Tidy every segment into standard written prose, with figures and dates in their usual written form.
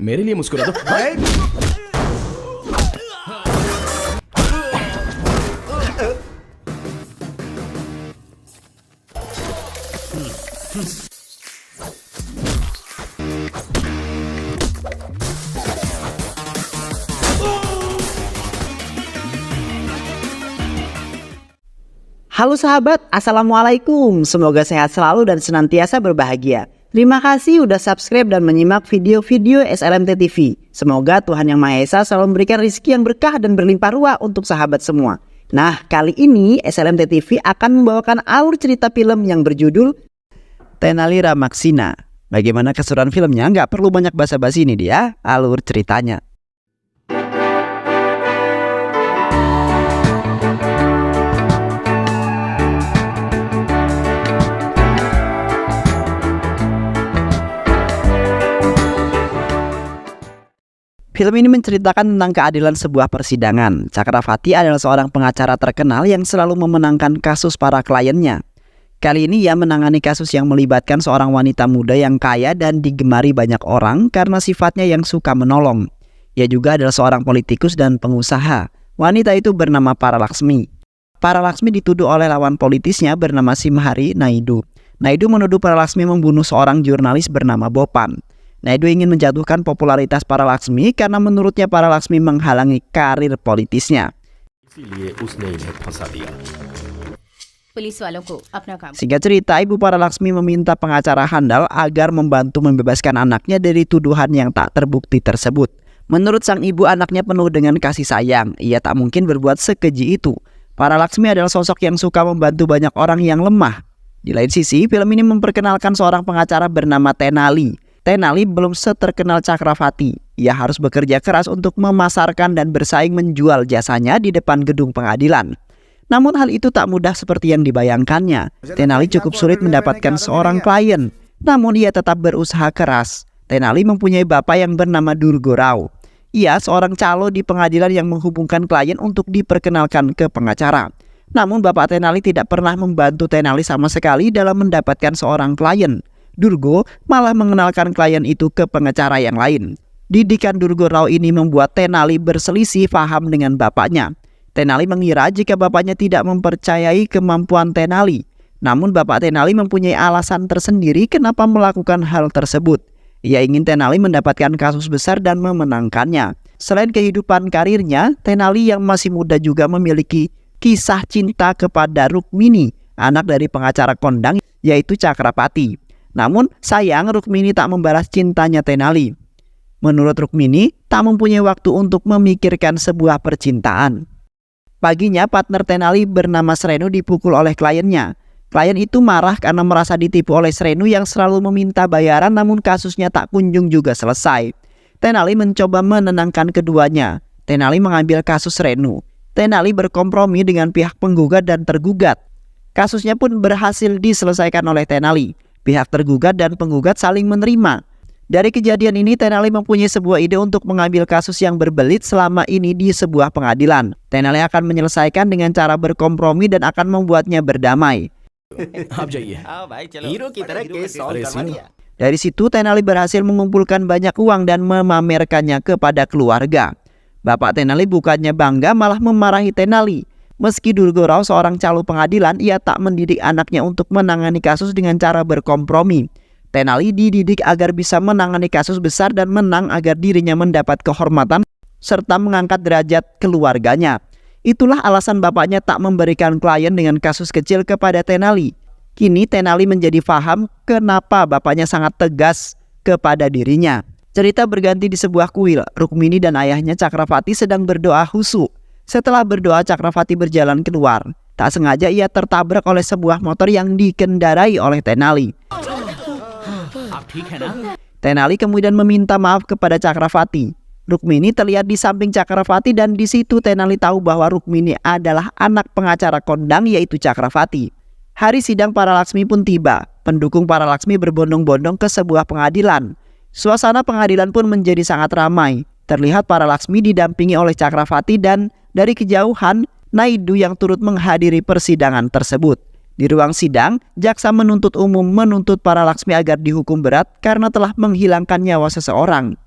मेरे लिए मुस्कुरा दो। Halo sahabat, Assalamualaikum. Semoga sehat selalu dan senantiasa berbahagia. Terima kasih udah subscribe dan menyimak video-video SLMT TV. Semoga Tuhan Yang Maha Esa selalu memberikan rezeki yang berkah dan berlimpah ruah untuk sahabat semua. Nah, kali ini SLMT TV akan membawakan alur cerita film yang berjudul Tenali Ramaksina. Bagaimana keseruan filmnya? Nggak perlu banyak basa-basi, ini dia alur ceritanya. Film ini menceritakan tentang keadilan sebuah persidangan. Cakravati adalah seorang pengacara terkenal yang selalu memenangkan kasus para kliennya. Kali ini ia menangani kasus yang melibatkan seorang wanita muda yang kaya dan digemari banyak orang karena sifatnya yang suka menolong. Ia juga adalah seorang politikus dan pengusaha. Wanita itu bernama Paralaksmi. Paralaksmi dituduh oleh lawan politisnya bernama Simhari Naidu. Naidu menuduh Paralaksmi membunuh seorang jurnalis bernama Bopan. Naidu ingin menjatuhkan popularitas Paralaksmi karena menurutnya Paralaksmi menghalangi karir politisnya. Singkat cerita, Ibu Paralaksmi meminta pengacara handal agar membantu membebaskan anaknya dari tuduhan yang tak terbukti tersebut. Menurut sang ibu, anaknya penuh dengan kasih sayang. Ia tak mungkin berbuat sekeji itu. Paralaksmi adalah sosok yang suka membantu banyak orang yang lemah. Di lain sisi, film ini memperkenalkan seorang pengacara bernama Tenali. Tenali belum seterkenal Cakravati. Ia harus bekerja keras untuk memasarkan dan bersaing menjual jasanya di depan gedung pengadilan. Namun hal itu tak mudah seperti yang dibayangkannya. Tenali cukup sulit mendapatkan seorang klien. Namun ia tetap berusaha keras. Tenali mempunyai bapak yang bernama Durgo Rao. Ia seorang calo di pengadilan yang menghubungkan klien untuk diperkenalkan ke pengacara. Namun bapak Tenali tidak pernah membantu Tenali sama sekali dalam mendapatkan seorang klien. Durgo malah mengenalkan klien itu ke pengacara yang lain. Didikan Durgo Rao ini membuat Tenali berselisih paham dengan bapaknya. Tenali mengira jika bapaknya tidak mempercayai kemampuan Tenali. Namun bapak Tenali mempunyai alasan tersendiri kenapa melakukan hal tersebut. Ia ingin Tenali mendapatkan kasus besar dan memenangkannya. Selain kehidupan karirnya, Tenali yang masih muda juga memiliki kisah cinta kepada Rukmini, anak dari pengacara kondang yaitu Cakravati. Namun sayang Rukmini tak membalas cintanya Tenali. Menurut Rukmini, tak mempunyai waktu untuk memikirkan sebuah percintaan. Paginya partner Tenali bernama Srenu dipukul oleh kliennya. Klien itu marah karena merasa ditipu oleh Srenu yang selalu meminta bayaran namun kasusnya tak kunjung juga selesai. Tenali mencoba menenangkan keduanya. Tenali mengambil kasus Srenu. Tenali berkompromi dengan pihak penggugat dan tergugat. Kasusnya pun berhasil diselesaikan oleh Tenali. Pihak tergugat dan penggugat saling menerima. Dari kejadian ini, Tenali mempunyai sebuah ide untuk mengambil kasus yang berbelit selama ini di sebuah pengadilan. Tenali akan menyelesaikan dengan cara berkompromi dan akan membuatnya berdamai. Dari situ, Tenali berhasil mengumpulkan banyak uang dan memamerkannya kepada keluarga. Bapak Tenali bukannya bangga, malah memarahi Tenali. Meski Durgo Rao seorang calo pengadilan, ia tak mendidik anaknya untuk menangani kasus dengan cara berkompromi. Tenali dididik agar bisa menangani kasus besar dan menang agar dirinya mendapat kehormatan serta mengangkat derajat keluarganya. Itulah alasan bapaknya tak memberikan klien dengan kasus kecil kepada Tenali. Kini Tenali menjadi paham kenapa bapaknya sangat tegas kepada dirinya. Cerita berganti di sebuah kuil. Rukmini dan ayahnya Cakravati sedang berdoa khusyuk. Setelah berdoa, Cakravati berjalan keluar. Tak sengaja ia tertabrak oleh sebuah motor yang dikendarai oleh Tenali. Tenali kemudian meminta maaf kepada Cakravati. Rukmini terlihat di samping Cakravati dan di situ Tenali tahu bahwa Rukmini adalah anak pengacara kondang yaitu Cakravati. Hari sidang Paralaksmi pun tiba. Pendukung Paralaksmi berbondong-bondong ke sebuah pengadilan. Suasana pengadilan pun menjadi sangat ramai. Terlihat Paralaksmi didampingi oleh Cakravati dan dari kejauhan Naidu yang turut menghadiri persidangan tersebut. Di ruang sidang, jaksa menuntut umum menuntut Paralaksmi agar dihukum berat karena telah menghilangkan nyawa seseorang.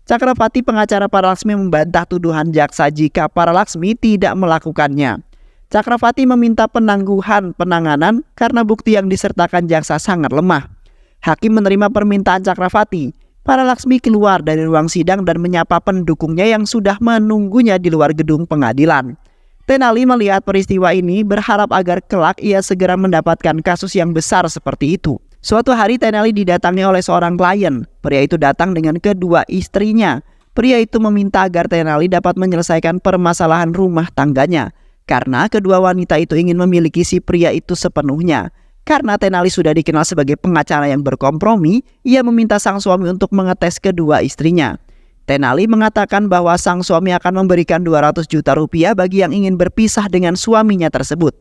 Cakravati, pengacara Paralaksmi, membantah tuduhan jaksa jika Paralaksmi tidak melakukannya. Cakravati meminta penangguhan penanganan karena bukti yang disertakan jaksa sangat lemah. Hakim menerima permintaan Cakravati. Paralaksmi keluar dari ruang sidang dan menyapa pendukungnya yang sudah menunggunya di luar gedung pengadilan. Tenali melihat peristiwa ini berharap agar kelak ia segera mendapatkan kasus yang besar seperti itu. Suatu hari Tenali didatangi oleh seorang klien. Pria itu datang dengan kedua istrinya. Pria itu meminta agar Tenali dapat menyelesaikan permasalahan rumah tangganya, karena kedua wanita itu ingin memiliki si pria itu sepenuhnya. Karena Tenali sudah dikenal sebagai pengacara yang berkompromi, ia meminta sang suami untuk mengetes kedua istrinya. Tenali mengatakan bahwa sang suami akan memberikan 200 juta rupiah bagi yang ingin berpisah dengan suaminya tersebut.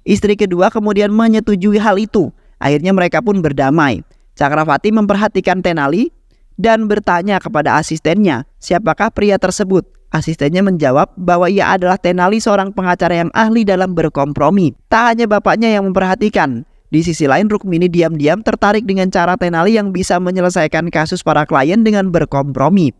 Istri kedua kemudian menyetujui hal itu. Akhirnya mereka pun berdamai. Cakravati memperhatikan Tenali dan bertanya kepada asistennya, siapakah pria tersebut? Asistennya menjawab bahwa ia adalah Tenali, seorang pengacara yang ahli dalam berkompromi. Tak hanya bapaknya yang memperhatikan. Di sisi lain, Rukmini diam-diam tertarik dengan cara Tenali yang bisa menyelesaikan kasus para klien dengan berkompromi.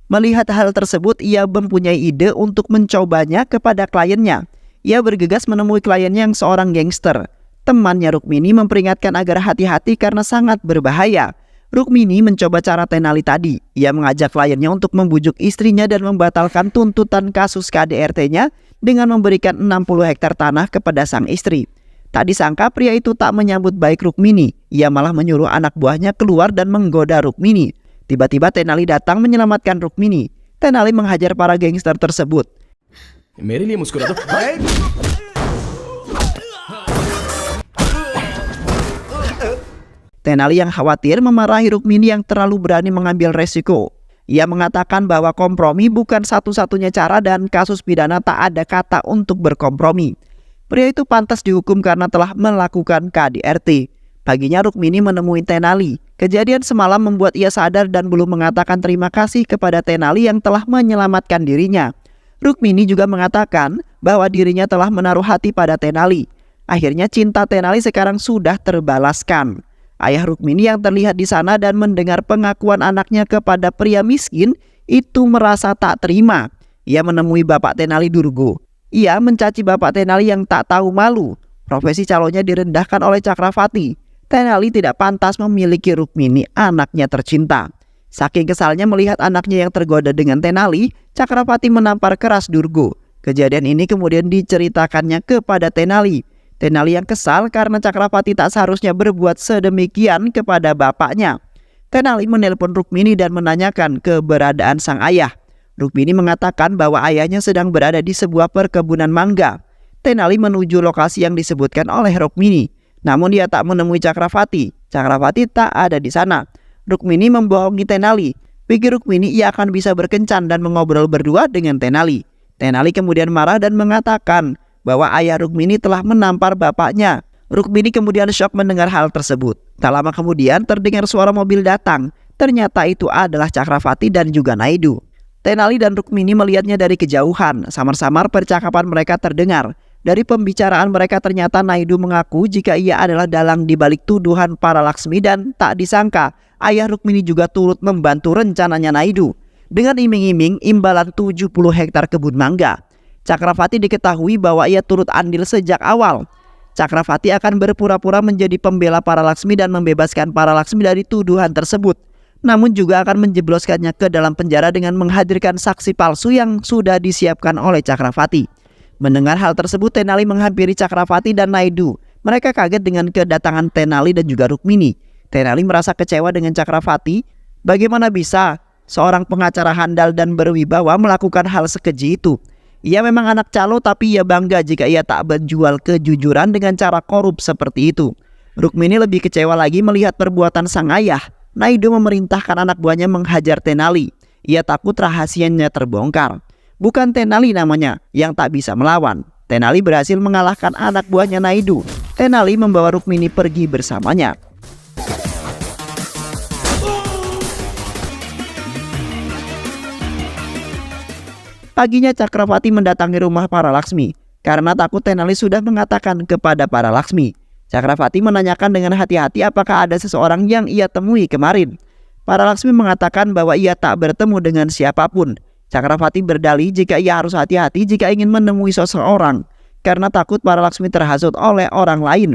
Melihat hal tersebut, ia mempunyai ide untuk mencobanya kepada kliennya. Ia bergegas menemui kliennya yang seorang gangster. Temannya Rukmini memperingatkan agar hati-hati karena sangat berbahaya. Rukmini mencoba cara Tenali tadi. Ia mengajak kliennya untuk membujuk istrinya dan membatalkan tuntutan kasus KDRT-nya dengan memberikan 60 hektar tanah kepada sang istri. Tak disangka pria itu tak menyambut baik Rukmini. Ia malah menyuruh anak buahnya keluar dan menggoda Rukmini. Tiba-tiba Tenali datang menyelamatkan Rukmini. Tenali menghajar para gangster tersebut. Tenali yang khawatir memarahi Rukmini yang terlalu berani mengambil resiko. Ia mengatakan bahwa kompromi bukan satu-satunya cara dan kasus pidana tak ada kata untuk berkompromi. Pria itu pantas dihukum karena telah melakukan KDRT. Paginya Rukmini menemui Tenali. Kejadian semalam membuat ia sadar dan belum mengatakan terima kasih kepada Tenali yang telah menyelamatkan dirinya. Rukmini juga mengatakan bahwa dirinya telah menaruh hati pada Tenali. Akhirnya cinta Tenali sekarang sudah terbalaskan. Ayah Rukmini yang terlihat di sana dan mendengar pengakuan anaknya kepada pria miskin itu merasa tak terima. Ia menemui Bapak Tenali Durgo. Ia mencaci Bapak Tenali yang tak tahu malu. Profesi calonnya direndahkan oleh Cakravati. Tenali tidak pantas memiliki Rukmini, anaknya tercinta. Saking kesalnya melihat anaknya yang tergoda dengan Tenali, Cakravati menampar keras Durgo. Kejadian ini kemudian diceritakannya kepada Tenali. Tenali yang kesal karena Cakravati tak seharusnya berbuat sedemikian kepada bapaknya. Tenali menelpon Rukmini dan menanyakan keberadaan sang ayah. Rukmini mengatakan bahwa ayahnya sedang berada di sebuah perkebunan mangga. Tenali menuju lokasi yang disebutkan oleh Rukmini. Namun dia tak menemui Cakravati. Cakravati tak ada di sana. Rukmini membohongi Tenali. Pikir Rukmini ia akan bisa berkencan dan mengobrol berdua dengan Tenali. Tenali kemudian marah dan mengatakan bahwa ayah Rukmini telah menampar bapaknya. Rukmini kemudian syok mendengar hal tersebut. Tak lama kemudian terdengar suara mobil datang. Ternyata itu adalah Cakravati dan juga Naidu. Tenali dan Rukmini melihatnya dari kejauhan. Samar-samar percakapan mereka terdengar. Dari pembicaraan mereka ternyata Naidu mengaku jika ia adalah dalang di balik tuduhan Paralaksmi dan tak disangka ayah Rukmini juga turut membantu rencananya Naidu dengan iming-iming imbalan 70 hektar kebun mangga. Cakravati diketahui bahwa ia turut andil sejak awal. Cakravati akan berpura-pura menjadi pembela Paralaksmi dan membebaskan Paralaksmi dari tuduhan tersebut. Namun juga akan menjebloskannya ke dalam penjara dengan menghadirkan saksi palsu yang sudah disiapkan oleh Cakravati. Mendengar hal tersebut, Tenali menghampiri Cakravati dan Naidu. Mereka kaget dengan kedatangan Tenali dan juga Rukmini. Tenali merasa kecewa dengan Cakravati. Bagaimana bisa seorang pengacara handal dan berwibawa melakukan hal sekeji itu? Ia memang anak calo, tapi ia bangga jika ia tak menjual kejujuran dengan cara korup seperti itu. Rukmini lebih kecewa lagi melihat perbuatan sang ayah. Naidu memerintahkan anak buahnya menghajar Tenali. Ia takut rahasianya terbongkar. Bukan Tenali namanya yang tak bisa melawan. Tenali berhasil mengalahkan anak buahnya Naidu. Tenali membawa Rukmini pergi bersamanya. Paginya Cakravati mendatangi rumah Paralaksmi. Karena takut Tenali sudah mengatakan kepada Paralaksmi. Cakravati menanyakan dengan hati-hati apakah ada seseorang yang ia temui kemarin. Para Laksmi mengatakan bahwa ia tak bertemu dengan siapapun. Cakravati berdalih jika ia harus hati-hati jika ingin menemui seseorang karena takut para Laksmi terhasut oleh orang lain.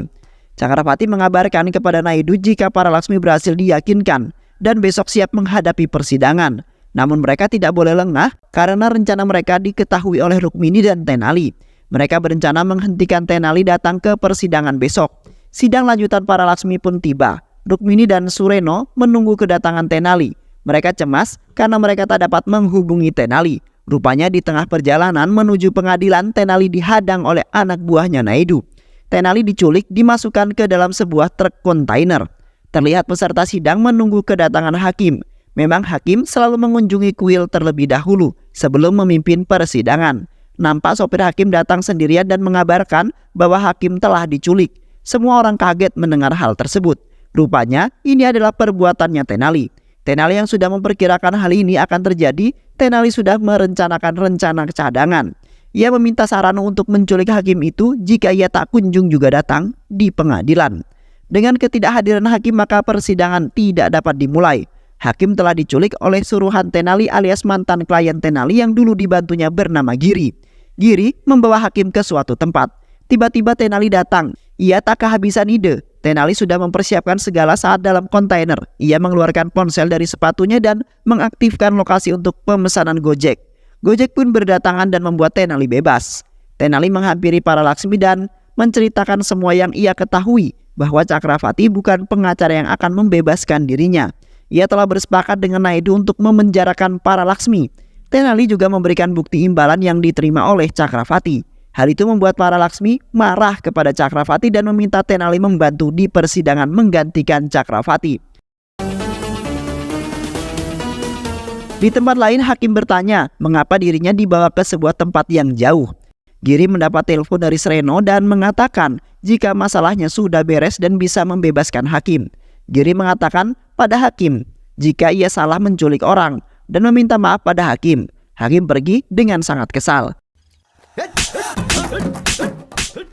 Cakravati mengabarkan kepada Naidu jika para Laksmi berhasil diyakinkan dan besok siap menghadapi persidangan. Namun mereka tidak boleh lengah karena rencana mereka diketahui oleh Rukmini dan Tenali. Mereka berencana menghentikan Tenali datang ke persidangan besok. Sidang lanjutan para Laksmi pun tiba. Rukmini dan Sureno menunggu kedatangan Tenali. Mereka cemas karena mereka tak dapat menghubungi Tenali. Rupanya di tengah perjalanan menuju pengadilan, Tenali dihadang oleh anak buahnya Naidu. Tenali diculik, dimasukkan ke dalam sebuah truk kontainer. Terlihat peserta sidang menunggu kedatangan hakim. Memang hakim selalu mengunjungi kuil terlebih dahulu sebelum memimpin persidangan. Nampak sopir hakim datang sendirian dan mengabarkan bahwa hakim telah diculik. Semua orang kaget mendengar hal tersebut. Rupanya ini adalah perbuatannya Tenali. Tenali yang sudah memperkirakan hal ini akan terjadi. Tenali sudah merencanakan rencana cadangan. Ia meminta Sarano untuk menculik hakim itu jika ia tak kunjung juga datang di pengadilan. Dengan ketidakhadiran hakim maka persidangan tidak dapat dimulai. Hakim telah diculik oleh suruhan Tenali alias mantan klien Tenali yang dulu dibantunya bernama Giri. Giri membawa hakim ke suatu tempat. Tiba-tiba Tenali datang. Ia tak kehabisan ide. Tenali sudah mempersiapkan segala saat dalam kontainer. Ia mengeluarkan ponsel dari sepatunya dan mengaktifkan lokasi untuk pemesanan Gojek. Gojek pun berdatangan dan membuat Tenali bebas. Tenali menghampiri para Laksmi dan menceritakan semua yang ia ketahui bahwa Cakravati bukan pengacara yang akan membebaskan dirinya. Ia telah bersepakat dengan Naidu untuk memenjarakan para Laksmi. Tenali juga memberikan bukti imbalan yang diterima oleh Cakravati. Hal itu membuat para Laksmi marah kepada Cakravati dan meminta Tenali membantu di persidangan menggantikan Cakravati. Di tempat lain hakim bertanya mengapa dirinya dibawa ke sebuah tempat yang jauh. Giri mendapat telepon dari Sreno dan mengatakan jika masalahnya sudah beres dan bisa membebaskan hakim. Giri mengatakan pada hakim jika ia salah menculik orang dan meminta maaf pada hakim. Hakim pergi dengan sangat kesal.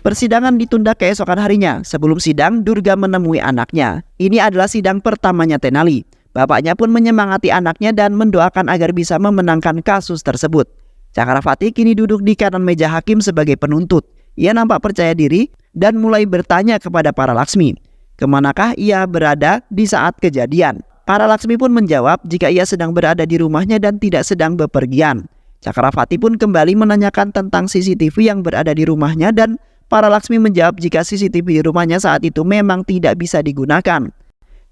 Persidangan ditunda keesokan harinya. Sebelum sidang, Durga menemui anaknya. Ini adalah sidang pertamanya Tenali. Bapaknya pun menyemangati anaknya dan mendoakan agar bisa memenangkan kasus tersebut. Cakravati kini duduk di kanan meja hakim sebagai penuntut. Ia nampak percaya diri dan mulai bertanya kepada para Laksmi. Kemanakah ia berada di saat kejadian? Para Laksmi pun menjawab jika ia sedang berada di rumahnya dan tidak sedang bepergian. Cakravati pun kembali menanyakan tentang CCTV yang berada di rumahnya dan para Laksmi menjawab jika CCTV di rumahnya saat itu memang tidak bisa digunakan.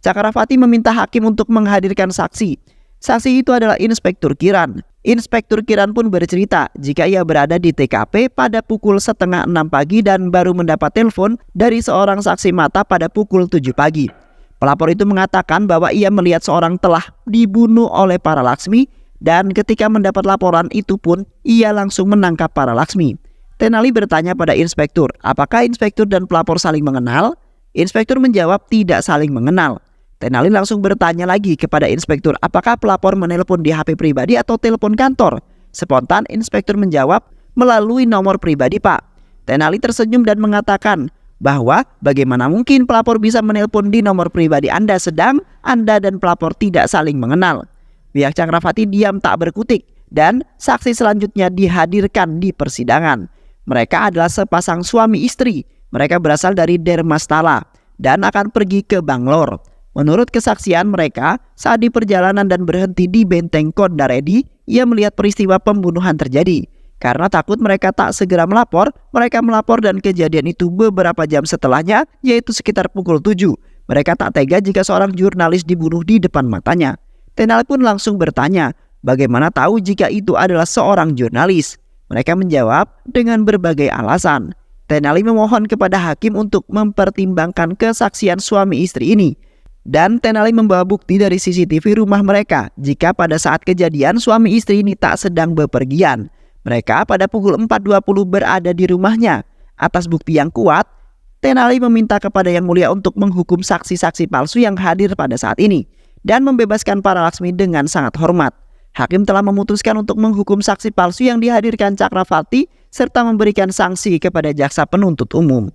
Cakravati meminta hakim untuk menghadirkan saksi. Saksi itu adalah Inspektur Kiran. Inspektur Kiran pun bercerita jika ia berada di TKP pada pukul 5:30 pagi dan baru mendapat telepon dari seorang saksi mata pada pukul 7 pagi. Pelapor itu mengatakan bahwa ia melihat seorang telah dibunuh oleh para Laksmi dan ketika mendapat laporan itu pun ia langsung menangkap para Laksmi. Tenali bertanya pada inspektur, apakah inspektur dan pelapor saling mengenal? Inspektur menjawab tidak saling mengenal. Tenali langsung bertanya lagi kepada inspektur, apakah pelapor menelpon di HP pribadi atau telepon kantor? Spontan inspektur menjawab, melalui nomor pribadi Pak. Tenali tersenyum dan mengatakan bahwa bagaimana mungkin pelapor bisa menelpon di nomor pribadi Anda sedang Anda dan pelapor tidak saling mengenal. Pihak Cakravati diam tak berkutik dan saksi selanjutnya dihadirkan di persidangan. Mereka adalah sepasang suami istri. Mereka berasal dari Dermastala dan akan pergi ke Bangalore. Menurut kesaksian mereka, saat di perjalanan dan berhenti di benteng Kondaredi, ia melihat peristiwa pembunuhan terjadi. Karena takut mereka tak segera melapor, mereka melapor dan kejadian itu beberapa jam setelahnya, yaitu sekitar pukul 7. Mereka tak tega jika seorang jurnalis dibunuh di depan matanya. Tenali pun langsung bertanya, bagaimana tahu jika itu adalah seorang jurnalis? Mereka menjawab dengan berbagai alasan. Tenali memohon kepada hakim untuk mempertimbangkan kesaksian suami istri ini. Dan Tenali membawa bukti dari CCTV rumah mereka jika pada saat kejadian suami istri ini tak sedang bepergian. Mereka pada pukul 4.20 berada di rumahnya. Atas bukti yang kuat, Tenali meminta kepada Yang Mulia untuk menghukum saksi-saksi palsu yang hadir pada saat ini dan membebaskan para Laksmi dengan sangat hormat. Hakim telah memutuskan untuk menghukum saksi palsu yang dihadirkan Cakravati serta memberikan sanksi kepada jaksa penuntut umum.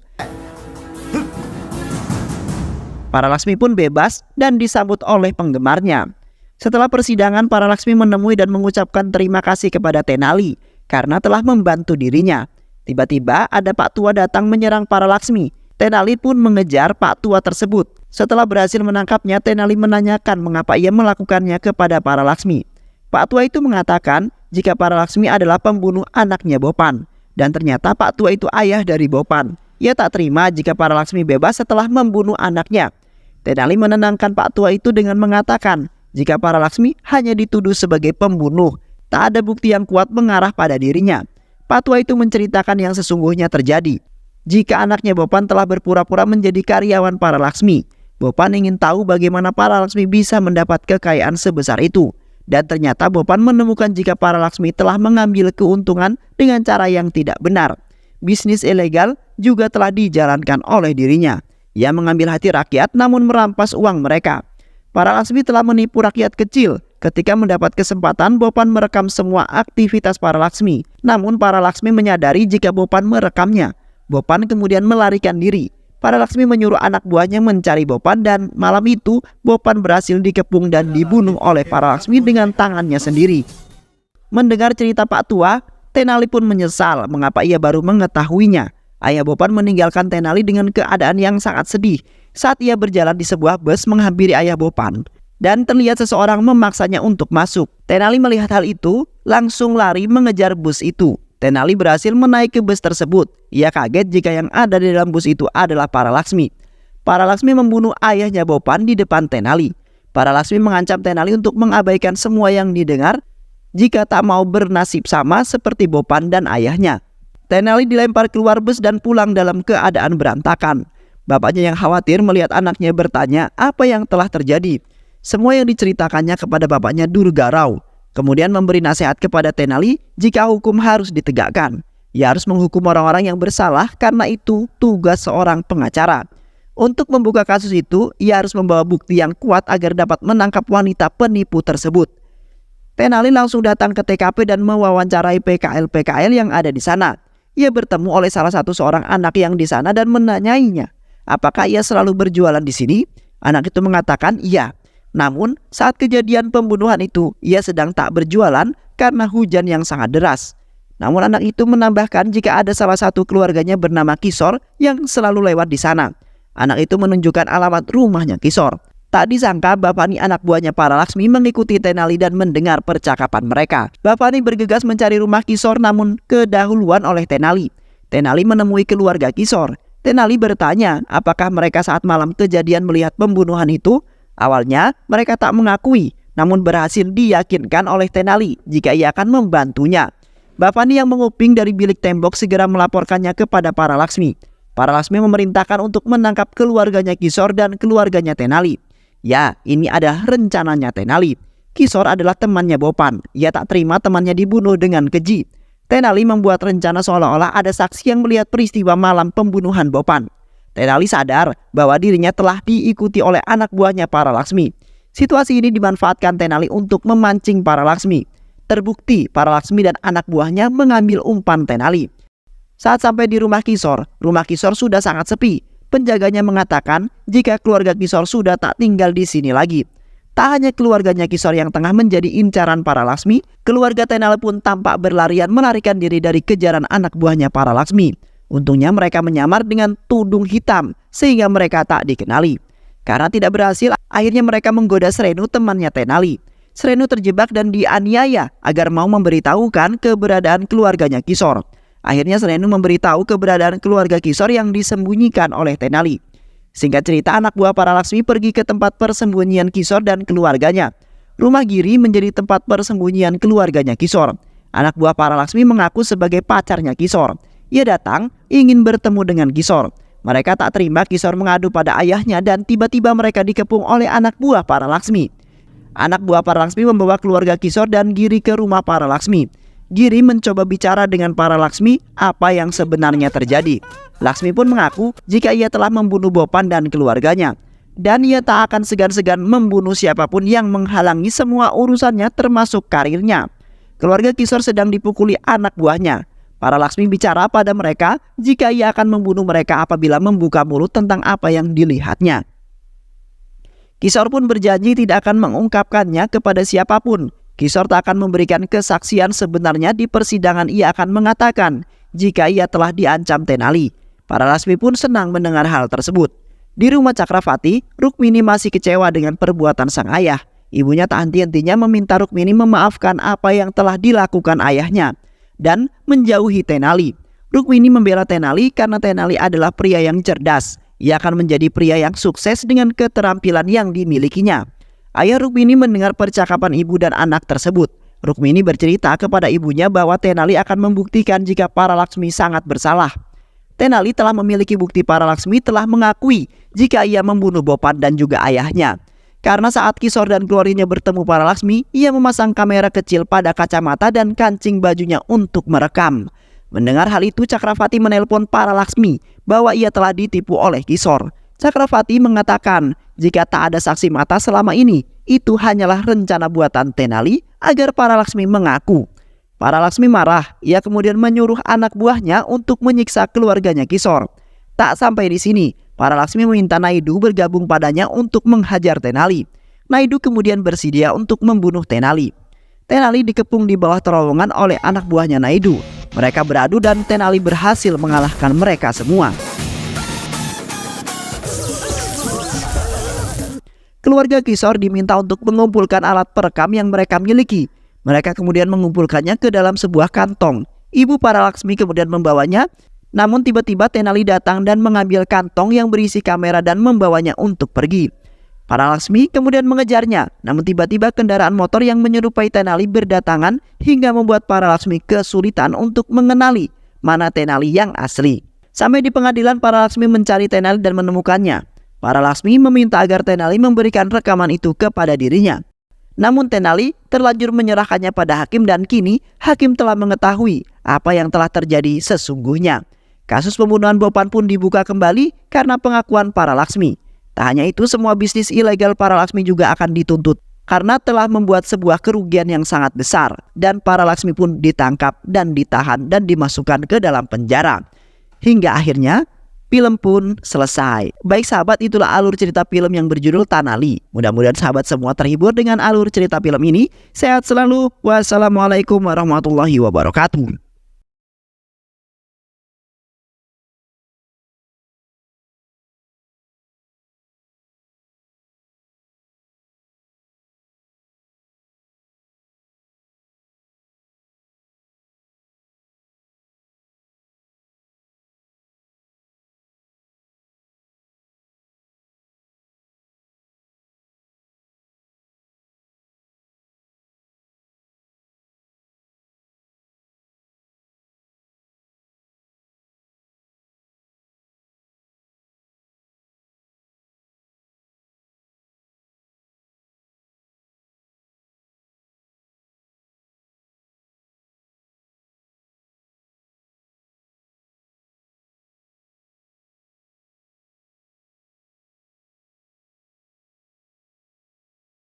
Para Laksmi pun bebas dan disambut oleh penggemarnya. Setelah persidangan, para Laksmi menemui dan mengucapkan terima kasih kepada Tenali karena telah membantu dirinya. Tiba-tiba ada Pak Tua datang menyerang para Laksmi. Tenali pun mengejar Pak Tua tersebut. Setelah berhasil menangkapnya, Tenali menanyakan mengapa ia melakukannya kepada para Laksmi. Pak Tua itu mengatakan jika para Laksmi adalah pembunuh anaknya Bopan. Dan ternyata Pak Tua itu ayah dari Bopan. Ia tak terima jika para Laksmi bebas setelah membunuh anaknya. Tenali menenangkan Pak Tua itu dengan mengatakan jika para Laksmi hanya dituduh sebagai pembunuh, tak ada bukti yang kuat mengarah pada dirinya. Pak Tua itu menceritakan yang sesungguhnya terjadi. Jika anaknya Bopan telah berpura-pura menjadi karyawan para Laksmi, Bopan ingin tahu bagaimana para Laksmi bisa mendapat kekayaan sebesar itu. Dan ternyata Bopan menemukan jika para Laksmi telah mengambil keuntungan dengan cara yang tidak benar. Bisnis ilegal juga telah dijalankan oleh dirinya. Ia mengambil hati rakyat namun merampas uang mereka. Para Laksmi telah menipu rakyat kecil. Ketika mendapat kesempatan, Bopan merekam semua aktivitas para Laksmi. Namun para Laksmi menyadari jika Bopan merekamnya. Bopan kemudian melarikan diri. Para Laksmi menyuruh anak buahnya mencari Bopan dan malam itu Bopan berhasil dikepung dan dibunuh oleh para Laksmi dengan tangannya sendiri. Mendengar cerita Pak Tua, Tenali pun menyesal mengapa ia baru mengetahuinya. Ayah Bopan meninggalkan Tenali dengan keadaan yang sangat sedih saat ia berjalan di sebuah bus menghampiri ayah Bopan dan terlihat seseorang memaksanya untuk masuk. Tenali melihat hal itu, langsung lari mengejar bus itu. Tenali berhasil menaiki bus tersebut. Ia kaget jika yang ada di dalam bus itu adalah para Laksmi. Para Laksmi membunuh ayahnya Bopan di depan Tenali. Para Laksmi mengancam Tenali untuk mengabaikan semua yang didengar jika tak mau bernasib sama seperti Bopan dan ayahnya. Tenali dilempar keluar bus dan pulang dalam keadaan berantakan. Bapaknya yang khawatir melihat anaknya bertanya apa yang telah terjadi. Semua yang diceritakannya kepada bapaknya durgarau. Kemudian memberi nasihat kepada Tenali jika hukum harus ditegakkan. Ia harus menghukum orang-orang yang bersalah karena itu tugas seorang pengacara. Untuk membuka kasus itu, ia harus membawa bukti yang kuat agar dapat menangkap wanita penipu tersebut. Tenali langsung datang ke TKP dan mewawancarai PKL-PKL yang ada di sana. Ia bertemu oleh salah satu seorang anak yang di sana dan menanyainya, apakah ia selalu berjualan di sini? Anak itu mengatakan iya. Namun saat kejadian pembunuhan itu ia sedang tak berjualan karena hujan yang sangat deras. Namun anak itu menambahkan jika ada salah satu keluarganya bernama Kisor yang selalu lewat di sana. Anak itu menunjukkan alamat rumahnya Kisor. Tak disangka Bapani anak buahnya para Laksmi mengikuti Tenali dan mendengar percakapan mereka. Bapani bergegas mencari rumah Kisor namun kedahuluan oleh Tenali. Tenali menemui keluarga Kisor. Tenali bertanya apakah mereka saat malam kejadian melihat pembunuhan itu. Awalnya mereka tak mengakui, namun berhasil diyakinkan oleh Tenali jika ia akan membantunya. Bapani yang menguping dari bilik tembok segera melaporkannya kepada para Laksmi. Para Laksmi memerintahkan untuk menangkap keluarganya Kisor dan keluarganya Tenali. Ya, ini adalah rencananya Tenali. Kisor adalah temannya Bopan. Ia tak terima temannya dibunuh dengan keji. Tenali membuat rencana seolah-olah ada saksi yang melihat peristiwa malam pembunuhan Bopan. Tenali sadar bahwa dirinya telah diikuti oleh anak buahnya para Laksmi. Situasi ini dimanfaatkan Tenali untuk memancing para Laksmi. Terbukti para Laksmi dan anak buahnya mengambil umpan Tenali. Saat sampai di rumah Kisor sudah sangat sepi. Penjaganya mengatakan jika keluarga Kisor sudah tak tinggal di sini lagi. Tak hanya keluarganya Kisor yang tengah menjadi incaran para Laksmi, keluarga Tenali pun tampak berlarian melarikan diri dari kejaran anak buahnya para Laksmi. Untungnya mereka menyamar dengan tudung hitam sehingga mereka tak dikenali. Karena tidak berhasil, akhirnya mereka menggoda Srenu temannya Tenali. Srenu terjebak dan dianiaya agar mau memberitahukan keberadaan keluarganya Kisor. Akhirnya Srenu memberitahu keberadaan keluarga Kisor yang disembunyikan oleh Tenali. Singkat cerita, anak buah para Laksmi pergi ke tempat persembunyian Kisor dan keluarganya. Rumah Giri menjadi tempat persembunyian keluarganya Kisor. Anak buah para Laksmi mengaku sebagai pacarnya Kisor. Ia datang ingin bertemu dengan Kisor. Mereka tak terima Kisor mengadu pada ayahnya dan tiba-tiba mereka dikepung oleh anak buah para Laksmi. Anak buah para Laksmi membawa keluarga Kisor dan Giri ke rumah para Laksmi. Giri mencoba bicara dengan para Laksmi apa yang sebenarnya terjadi. Laksmi pun mengaku jika ia telah membunuh Bopan dan keluarganya. Dan ia tak akan segan-segan membunuh siapapun yang menghalangi semua urusannya termasuk karirnya. Keluarga Kisor sedang dipukuli anak buahnya. Para Laksmi bicara pada mereka jika ia akan membunuh mereka apabila membuka mulut tentang apa yang dilihatnya. Kisor pun berjanji tidak akan mengungkapkannya kepada siapapun. Kisor tak akan memberikan kesaksian sebenarnya di persidangan. Ia akan mengatakan jika ia telah diancam Tenali. Para Laksmi pun senang mendengar hal tersebut. Di rumah Cakrawati, Rukmini masih kecewa dengan perbuatan sang ayah. Ibunya tak henti-hentinya meminta Rukmini memaafkan apa yang telah dilakukan ayahnya dan menjauhi Tenali. Rukmini membela Tenali karena Tenali adalah pria yang cerdas. Ia akan menjadi pria yang sukses dengan keterampilan yang dimilikinya. Ayah Rukmini mendengar percakapan ibu dan anak tersebut. Rukmini bercerita kepada ibunya bahwa Tenali akan membuktikan jika para Laksmi sangat bersalah. Tenali telah memiliki bukti para Laksmi telah mengakui jika ia membunuh Bopan dan juga ayahnya. Karena saat Kisor dan keluarganya bertemu para Laksmi, ia memasang kamera kecil pada kacamata dan kancing bajunya untuk merekam. Mendengar hal itu, Cakrawati menelpon para Laksmi bahwa ia telah ditipu oleh Kisor. Cakrawati mengatakan jika tak ada saksi mata selama ini, itu hanyalah rencana buatan Tenali agar para Laksmi mengaku. Para Laksmi marah. Ia kemudian menyuruh anak buahnya untuk menyiksa keluarganya Kisor. Tak sampai di sini, para Laksmi meminta Naidu bergabung padanya untuk menghajar Tenali. Naidu kemudian bersedia untuk membunuh Tenali. Tenali dikepung di bawah terowongan oleh anak buahnya Naidu. Mereka beradu dan Tenali berhasil mengalahkan mereka semua. Keluarga Kisor diminta untuk mengumpulkan alat perekam yang mereka miliki. Mereka kemudian mengumpulkannya ke dalam sebuah kantong. Ibu para Laksmi kemudian membawanya. Namun tiba-tiba Tenali datang dan mengambil kantong yang berisi kamera dan membawanya untuk pergi. Para Laksmi kemudian mengejarnya. Namun tiba-tiba kendaraan motor yang menyerupai Tenali berdatangan hingga membuat para Laksmi kesulitan untuk mengenali mana Tenali yang asli. Sampai di pengadilan, para Laksmi mencari Tenali dan menemukannya. Para Laksmi meminta agar Tenali memberikan rekaman itu kepada dirinya. Namun Tenali terlanjur menyerahkannya pada hakim dan kini hakim telah mengetahui apa yang telah terjadi sesungguhnya. Kasus pembunuhan Bopan pun dibuka kembali karena pengakuan para Laksmi. Tak hanya itu, semua bisnis ilegal para Laksmi juga akan dituntut karena telah membuat sebuah kerugian yang sangat besar. Dan para Laksmi pun ditangkap dan ditahan dan dimasukkan ke dalam penjara. Hingga akhirnya film pun selesai. Baik sahabat, itulah alur cerita film yang berjudul Tenali. Mudah-mudahan sahabat semua terhibur dengan alur cerita film ini. Sehat selalu. Wassalamualaikum warahmatullahi wabarakatuh.